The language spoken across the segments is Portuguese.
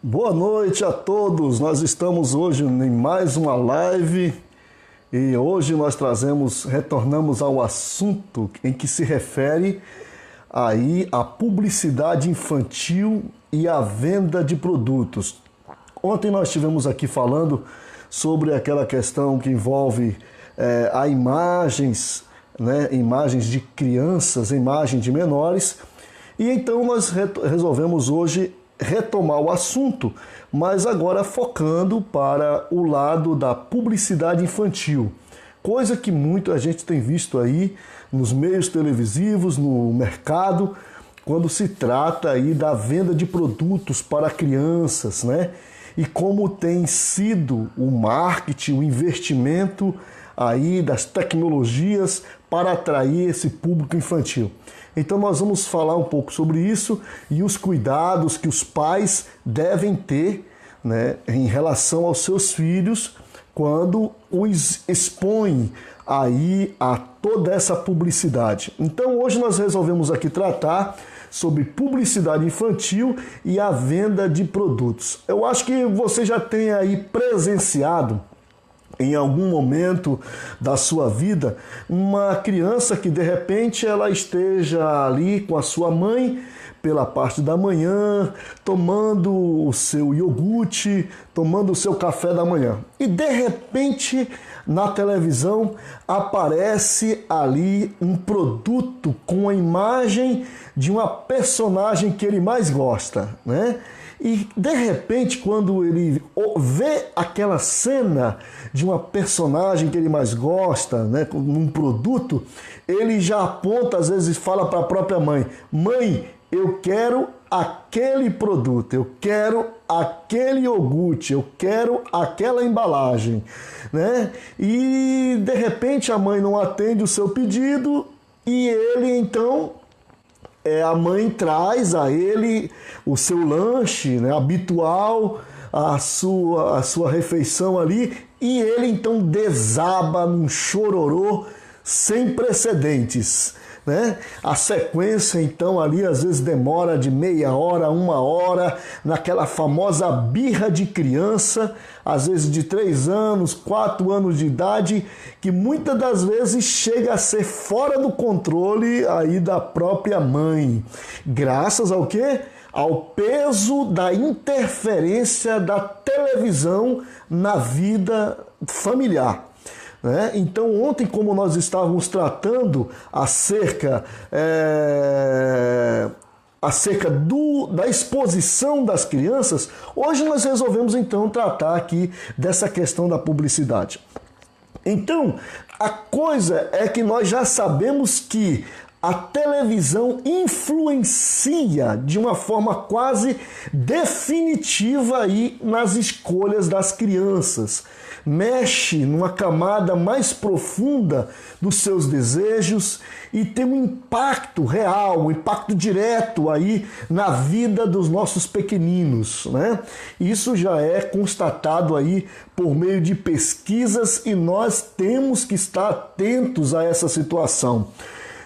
Boa noite a todos, nós estamos hoje em mais uma live e hoje nós retornamos ao assunto em que se refere aí a publicidade infantil e a venda de produtos. Ontem nós estivemos aqui falando sobre aquela questão que envolve a imagens, né, imagens de crianças, imagens de menores, e então nós resolvemos hoje retomar o assunto, mas agora focando para o lado da publicidade infantil, coisa que muito a gente tem visto aí nos meios televisivos, no mercado, quando se trata aí da venda de produtos para crianças, né? E como tem sido o marketing, o investimento aí das tecnologias para atrair esse público infantil. Então nós vamos falar um pouco sobre isso e os cuidados que os pais devem ter, né, em relação aos seus filhos quando os expõem aí a toda essa publicidade. Então hoje nós resolvemos aqui tratar sobre publicidade infantil e a venda de produtos. Eu acho que você já tem aí presenciado em algum momento da sua vida, uma criança que de repente ela esteja ali com a sua mãe pela parte da manhã, tomando o seu iogurte, tomando o seu café da manhã. E de repente, na televisão, aparece ali um produto com a imagem de uma personagem que ele mais gosta, né? E, de repente, quando ele vê aquela cena de uma personagem que ele mais gosta, né, num produto, ele já aponta, às vezes fala para a própria mãe: mãe, eu quero aquele produto, eu quero aquele iogurte, eu quero aquela embalagem, né? E, de repente, a mãe não atende o seu pedido e ele, então, a mãe traz a ele o seu lanche, né, habitual, a sua refeição ali, e ele então desaba num chororô sem precedentes, né? A sequência então ali às vezes demora de meia hora, uma hora, naquela famosa birra de criança, às vezes de 3 anos, 4 anos de idade, que muitas das vezes chega a ser fora do controle aí da própria mãe. Graças ao quê? Ao peso da interferência da televisão na vida familiar. Então ontem, como nós estávamos tratando acerca da exposição das crianças, hoje nós resolvemos então tratar aqui dessa questão da publicidade. Então, a coisa é que nós já sabemos que a televisão influencia de uma forma quase definitiva aí nas escolhas das crianças. Mexe numa camada mais profunda dos seus desejos e tem um impacto real, um impacto direto aí na vida dos nossos pequeninos, né? Isso já é constatado aí por meio de pesquisas e nós temos que estar atentos a essa situação.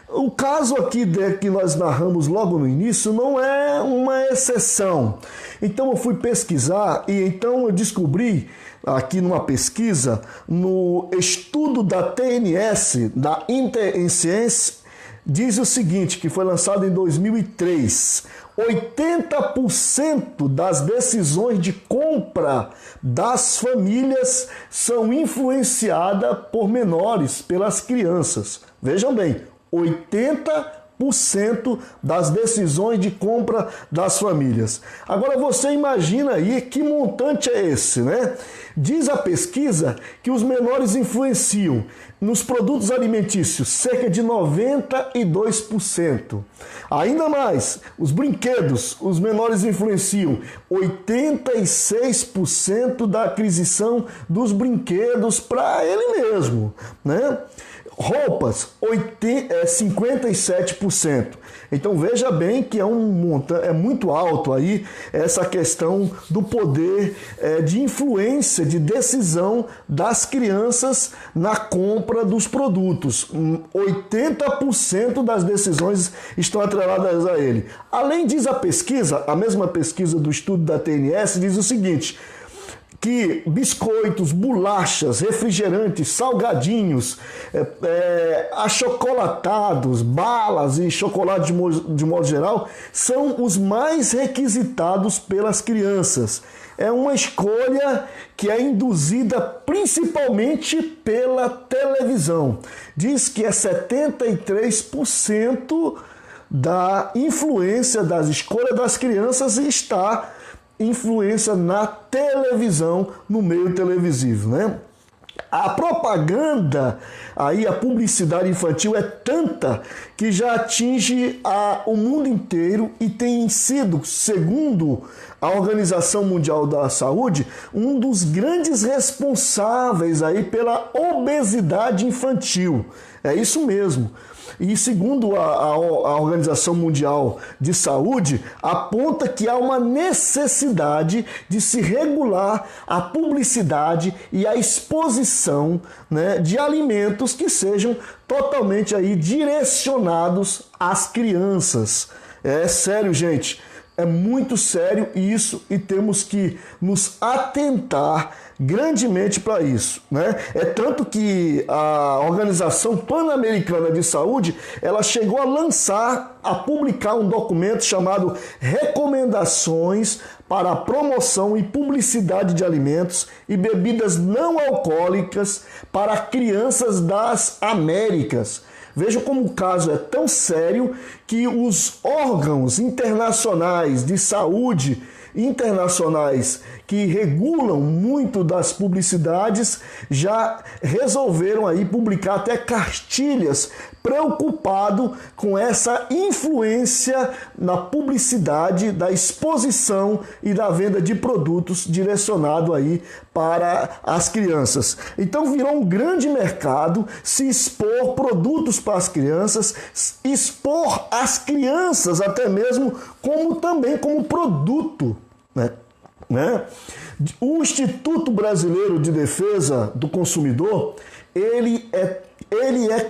O caso aqui que nós narramos logo no início não é uma exceção. Então eu fui pesquisar e então eu descobri aqui numa pesquisa, no estudo da TNS, da InterScience, diz o seguinte, que foi lançado em 2003, 80% das decisões de compra das famílias são influenciadas por menores, pelas crianças. Vejam bem, 80% das decisões de compra das famílias. Agora você imagina aí que montante é esse, né? Diz a pesquisa que os menores influenciam nos produtos alimentícios cerca de 92%. Ainda mais, os brinquedos, os menores influenciam 86% da aquisição dos brinquedos para ele mesmo, né? Roupas, 57%. Então veja bem que é muito alto aí essa questão do poder de influência, de decisão das crianças na compra dos produtos. 80% das decisões estão atreladas a ele. Além diz a pesquisa, a mesma pesquisa do estudo da TNS diz o seguinte, que biscoitos, bolachas, refrigerantes, salgadinhos, achocolatados, balas e chocolate de modo geral são os mais requisitados pelas crianças. É uma escolha que é induzida principalmente pela televisão. Diz que é 73% da influência das escolhas das crianças está influência na televisão, no meio televisivo, né? A propaganda, aí a publicidade infantil é tanta que já atinge o mundo inteiro e tem sido, segundo a Organização Mundial da Saúde, um dos grandes responsáveis aí pela obesidade infantil. É isso mesmo. E segundo a Organização Mundial de Saúde, aponta que há uma necessidade de se regular a publicidade e a exposição, né, de alimentos que sejam totalmente aí direcionados às crianças. É sério, gente. É muito sério isso e temos que nos atentar grandemente para isso, né? É tanto que a Organização Pan-Americana de Saúde, ela chegou a publicar um documento chamado Recomendações para a Promoção e Publicidade de Alimentos e Bebidas Não Alcoólicas para Crianças das Américas. Vejam como o caso é tão sério que os órgãos internacionais de saúde, internacionais que regulam muito das publicidades, já resolveram aí publicar até cartilhas preocupado com essa influência na publicidade, da exposição e da venda de produtos direcionado aí para as crianças. Então virou um grande mercado se expor produtos para as crianças, expor as crianças até mesmo também como produto, né? O Instituto Brasileiro de Defesa do Consumidor, ele é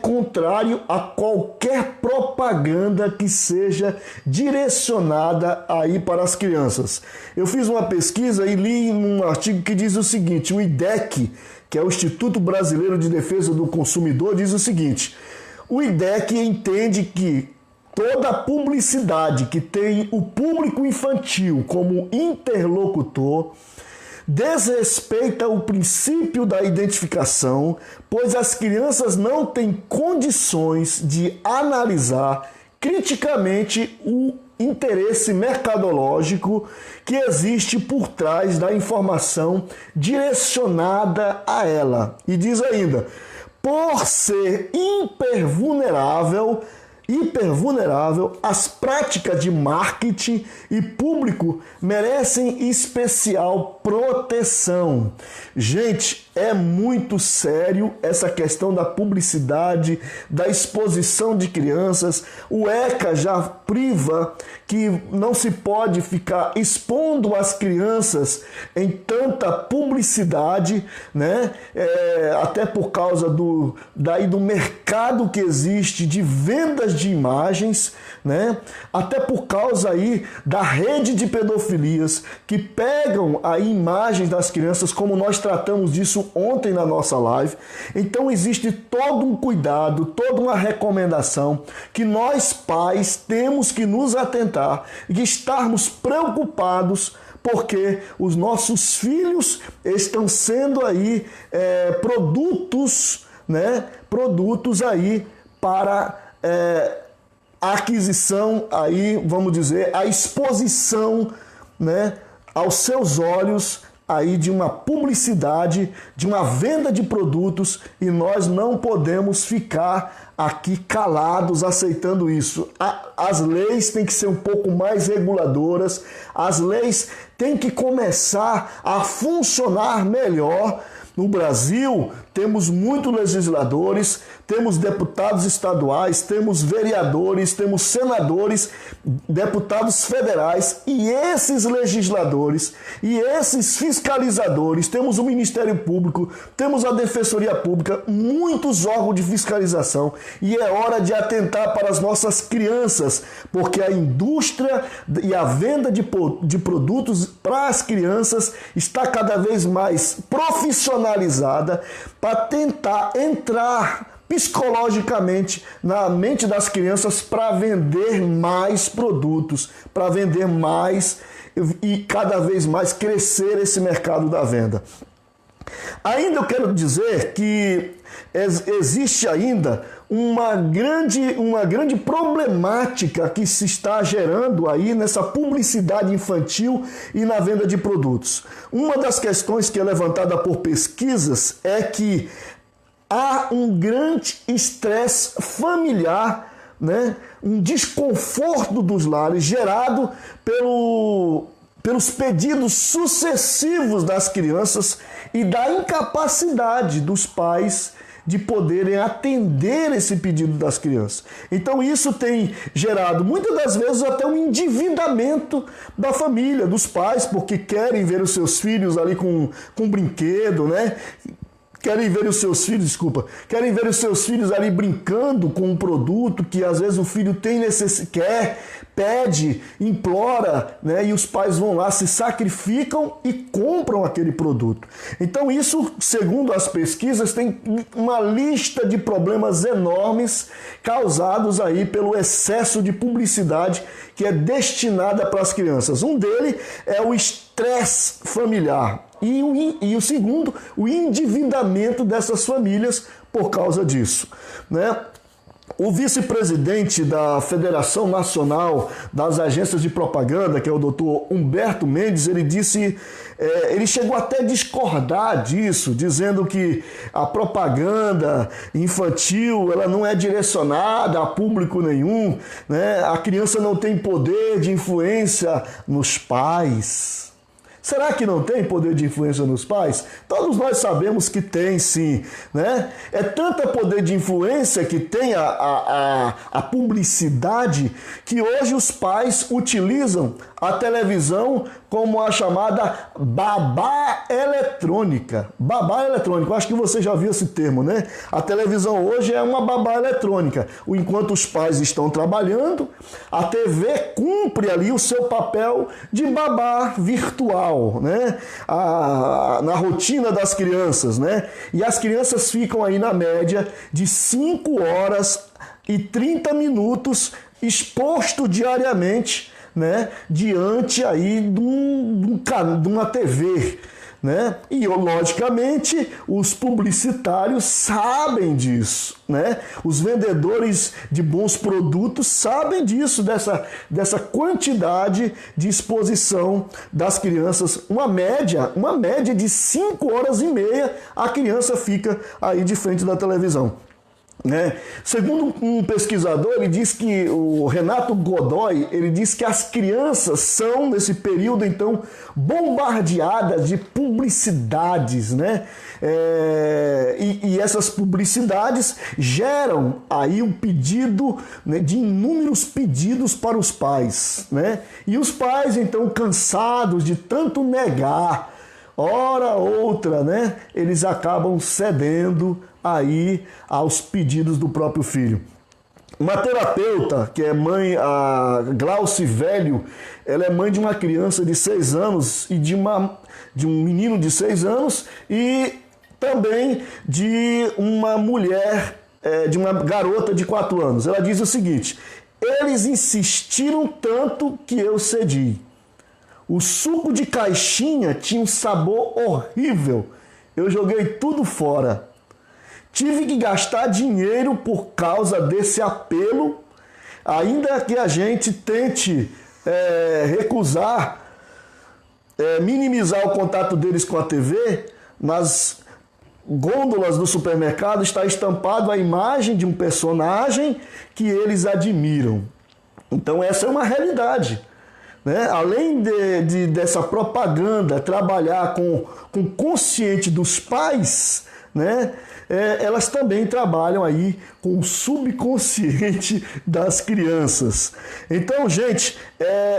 contrário a qualquer propaganda que seja direcionada aí para as crianças. Eu fiz uma pesquisa e li um artigo que diz o seguinte, o IDEC, que é o Instituto Brasileiro de Defesa do Consumidor, diz o seguinte, o IDEC entende que toda publicidade que tem o público infantil como interlocutor desrespeita o princípio da identificação, pois as crianças não têm condições de analisar criticamente o interesse mercadológico que existe por trás da informação direcionada a ela. E diz ainda, por ser hipervulnerável, as práticas de marketing e público merecem especial proteção. Gente, é muito sério essa questão da publicidade, da exposição de crianças. O ECA já priva que não se pode ficar expondo as crianças em tanta publicidade, né? Até por causa do mercado que existe de vendas de imagens, né? Até por causa aí da rede de pedofilias que pegam aí imagens das crianças, como nós tratamos disso ontem na nossa live. Então existe todo um cuidado, toda uma recomendação que nós pais temos que nos atentar e estarmos preocupados porque os nossos filhos estão sendo aí produtos, né? Produtos aí para a aquisição aí, vamos dizer, a exposição, né, aos seus olhos aí de uma publicidade, de uma venda de produtos, e nós não podemos ficar aqui calados aceitando isso. As leis têm que ser um pouco mais reguladoras, as leis têm que começar a funcionar melhor. No Brasil, temos muitos legisladores, temos deputados estaduais, temos vereadores, temos senadores, deputados federais, e esses legisladores e esses fiscalizadores, temos o Ministério Público, temos a Defensoria Pública, muitos órgãos de fiscalização, e é hora de atentar para as nossas crianças, porque a indústria e a venda de produtos para as crianças está cada vez mais profissionalizada para tentar entrar psicologicamente na mente das crianças para vender mais produtos, para vender mais e cada vez mais crescer esse mercado da venda. Ainda eu quero dizer que existe ainda uma grande problemática que se está gerando aí nessa publicidade infantil e na venda de produtos. Uma das questões que é levantada por pesquisas é que há um grande estresse familiar, né? Um desconforto dos lares gerado pelos pedidos sucessivos das crianças e da incapacidade dos pais de poderem atender esse pedido das crianças. Então isso tem gerado, muitas das vezes, até um endividamento da família, dos pais, porque querem ver os seus filhos ali com brinquedo, né? Querem ver os seus filhos ali brincando com um produto que às vezes o filho quer, pede, implora, né? E os pais vão lá, se sacrificam e compram aquele produto. Então isso, segundo as pesquisas, tem uma lista de problemas enormes causados aí pelo excesso de publicidade que é destinada para as crianças. Um deles é o estresse familiar. E o segundo, o endividamento dessas famílias por causa disso, né? O vice-presidente da Federação Nacional das Agências de Propaganda, que é o doutor Humberto Mendes, ele chegou até a discordar disso, dizendo que a propaganda infantil ela não é direcionada a público nenhum, né? A criança não tem poder de influência nos pais. Será que não tem poder de influência nos pais? Todos nós sabemos que tem, sim, né? É tanto poder de influência que tem a publicidade que hoje os pais utilizam a televisão como a chamada babá eletrônica. Babá eletrônica, eu acho que você já viu esse termo, né? A televisão hoje é uma babá eletrônica. Enquanto os pais estão trabalhando, a TV cumpre ali o seu papel de babá virtual, né? Na rotina das crianças, né? E as crianças ficam aí na média de 5 horas e 30 minutos exposto diariamente, né, diante aí de uma TV, né? E, logicamente, os publicitários sabem disso, né? Os vendedores de bons produtos sabem disso, dessa quantidade de exposição das crianças. Uma média de 5 horas e meia a criança fica aí de frente da televisão. Né? Segundo um pesquisador, ele diz que o Renato Godoy, ele diz que as crianças são, nesse período, então, bombardeadas de publicidades, né? E essas publicidades geram aí um pedido, né, de inúmeros pedidos para os pais, né? E os pais, então, cansados de tanto negar, hora outra, né, eles acabam cedendo aí aos pedidos do próprio filho. Uma terapeuta, que é mãe, a Glauci Velho, ela é mãe de uma criança de 6 anos e de um menino de 6 anos e também de uma mulher, de uma garota de 4 anos. Ela diz o seguinte: eles insistiram tanto que eu cedi. O suco de caixinha tinha um sabor horrível. Eu joguei tudo fora. Tive que gastar dinheiro por causa desse apelo, ainda que a gente tente recusar, minimizar o contato deles com a TV. Nas gôndolas do supermercado está estampado a imagem de um personagem que eles admiram. Então essa é uma realidade. Né? Além dessa propaganda trabalhar com o consciente dos pais, né? Elas também trabalham aí com o subconsciente das crianças. Então, gente,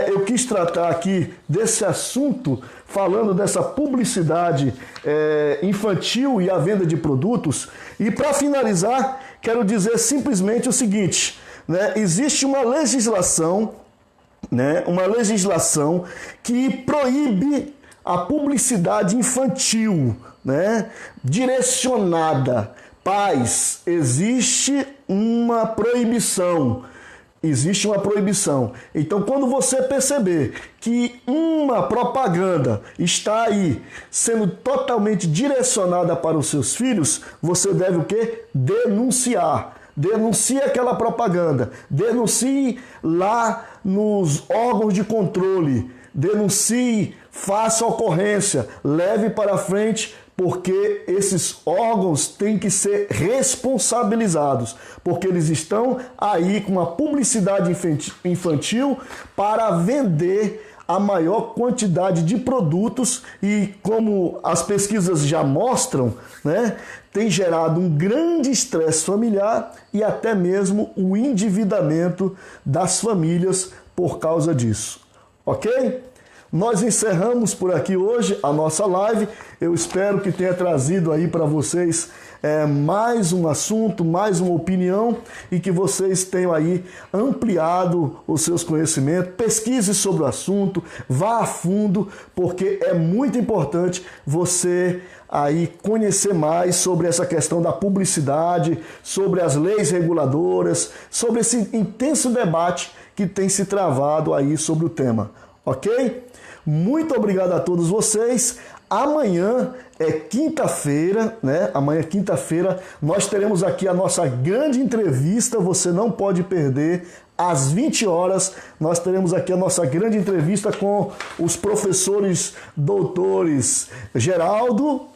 eu quis tratar aqui desse assunto, falando dessa publicidade infantil e a venda de produtos. E para finalizar, quero dizer simplesmente o seguinte, né? Existe uma legislação, né? Uma legislação que proíbe a publicidade infantil, né? Direcionada. Pais, existe uma proibição. Existe uma proibição. Então, quando você perceber que uma propaganda está aí sendo totalmente direcionada para os seus filhos, você deve o quê? Denunciar. Denuncie aquela propaganda. Denuncie lá nos órgãos de controle. Denuncie, faça ocorrência, leve para frente, porque esses órgãos têm que ser responsabilizados, porque eles estão aí com uma publicidade infantil para vender a maior quantidade de produtos e, como as pesquisas já mostram, né, tem gerado um grande estresse familiar e até mesmo o endividamento das famílias por causa disso. Ok? Nós encerramos por aqui hoje a nossa live. Eu espero que tenha trazido aí para vocês mais um assunto, mais uma opinião e que vocês tenham aí ampliado os seus conhecimentos. Pesquise sobre o assunto, vá a fundo, porque é muito importante você aí conhecer mais sobre essa questão da publicidade, sobre as leis reguladoras, sobre esse intenso debate que tem se travado aí sobre o tema. Ok? Muito obrigado a todos vocês. Amanhã é quinta-feira, né? Amanhã é quinta-feira, nós teremos aqui a nossa grande entrevista, você não pode perder. Às 20 horas, nós teremos aqui a nossa grande entrevista com os professores doutores Geraldo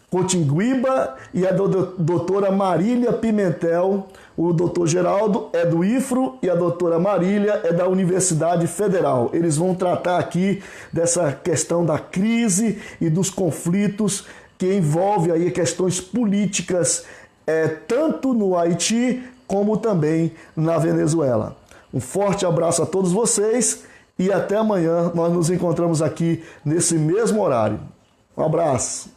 Cotinguiba e a doutora Marília Pimentel. O doutor Geraldo é do IFRO e a doutora Marília é da Universidade Federal. Eles vão tratar aqui dessa questão da crise e dos conflitos que envolve aí questões políticas, tanto no Haiti como também na Venezuela. Um forte abraço a todos vocês e até amanhã nós nos encontramos aqui nesse mesmo horário. Um abraço.